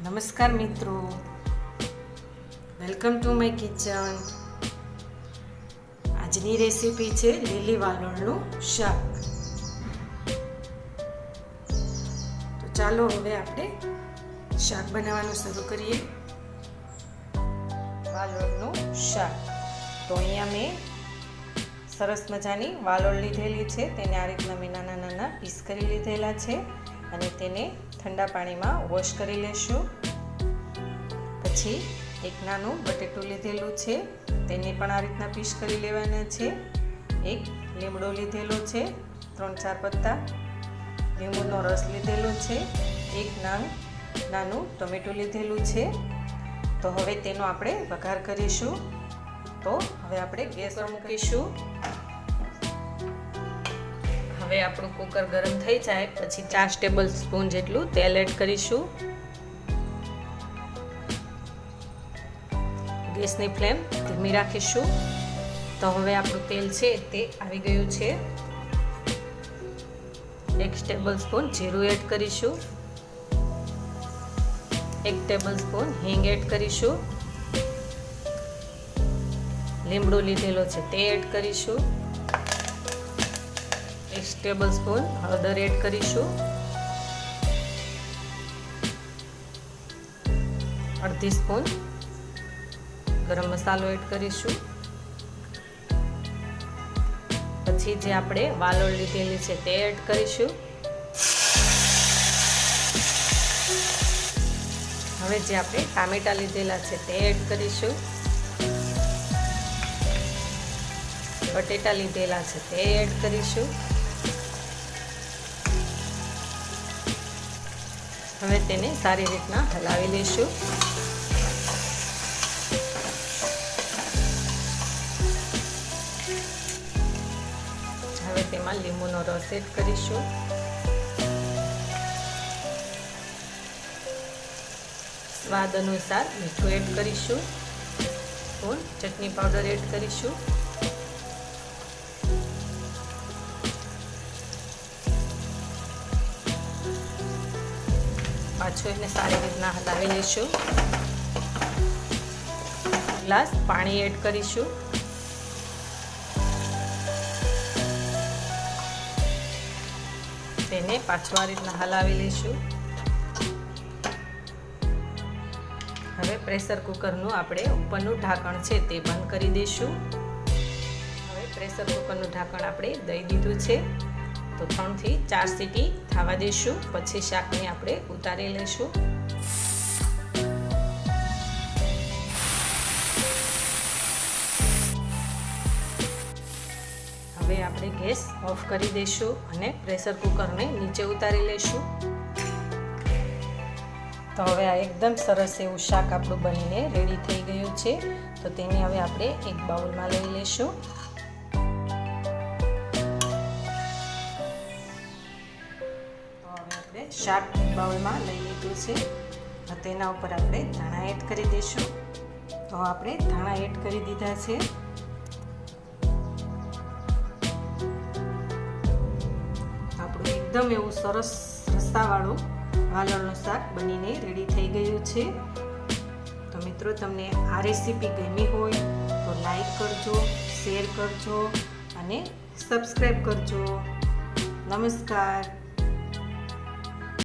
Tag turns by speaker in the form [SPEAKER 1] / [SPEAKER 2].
[SPEAKER 1] નમસ્કાર મિત્રો, welcome to my kitchen. આજની રેસીપી છે લીલી વાલોળનું શાક. તો ચાલો હવે આપણે શાક બનાવવાનું શરૂ કરીએ. વાલોળનું શાક. તો અહીંયા મેં સરસ મજાની વાલોળ લીધેલી છે. તેને આ રીતના મેં નાના નાના પીસ કરી લીધેલા છે અને તેને ઠંડા પાણીમાં વોશ કરી લેશું. પછી એક નાનું બટેટું લીધેલું છે, તેને પણ આ રીતના પીસ કરી લેવાના છે. એક લીમડો લીધેલો છે, 3-4 પત્તા લીંબુનો રસ લીધેલો છે. એક નાનું ટમેટું લીધેલું છે. તો હવે તેનો આપણે વઘાર કરીશું. તો હવે આપણે ગેસ પર મૂકીશું. હવે આપણું કુકર ગરમ થઈ જાય પછી 4 ટેબલ સ્પૂન જેટલું તેલ એડ કરીશું. ગેસની ફ્લેમ ધીમી રાખીશું. તો હવે આપણું તેલ છે તે આવી ગયું છે. 1 ટેબલ સ્પૂન જીરું એડ કરીશું. 1 ટેબલ સ્પૂન હિંગ એડ કરીશું. લીમડો લીધેલો છે તે એડ કરીશું. 1 ટેબલ સ્પૂન હળદર એડ કરીશું. અડધી સ્પૂન ગરમ મસાલો એડ કરીશું. પછી જે આપણે વાલોળ લીધેલી છે તે એડ કરીશું. હવે જે આપણે ટામેટા લીધેલા છે તે એડ કરીશું. બટેટા લીધેલા છે તે એડ કરીશું. હવે તેને સારી રીતના હલાવી લઈશું. હવે તેમાં લીંબુનો રસ એડ કરીશું. સ્વાદ અનુસાર મીઠું એડ કરીશું. સ્પૂન ચટણી પાવડર એડ કરીશું. પાછું એને સારી રીતના હલાવી લઈશું. ગ્લાસ પાણી એડ કરીશું. તેને પાછું આ રીતના હલાવી લઈશું. હવે પ્રેશર કુકરનું આપણે ઉપરનું ઢાંકણ છે તે બંધ કરી દઈશું. હવે પ્રેશર કુકરનું ઢાંકણ આપણે દઈ દીધું છે. તો 3 થી 4 સીટી થવા દઈશું. પછી શાકને આપણે ઉતારી લઈશું. હવે આપણે ગેસ ઓફ કરી દઈશું અને પ્રેશર કુકરને નીચે ઉતારી લઈશું. તો હવે આ એકદમ સરસ એવું શાક આપણું બનીને રેડી થઈ ગયું છે. તો તેને હવે આપણે એક બાઉલમાં લઈ લઈશું. શાક બાઉલમાં લઈ લીધું છે. તેના ઉપર આપણે ધાણા એડ કરી દઈશું. તો આપણે ધાણા એડ કરી દીધા છે. આપણું એકદમ એવું સરસ રસાવાળું વાલોળનું શાક બનીને રેડી થઈ ગયું છે. તો મિત્રો, તમને આ રેસીપી ગમી હોય તો લાઈક કરજો, શેર કરજો અને સબસ્ક્રાઈબ કરજો. નમસ્કાર.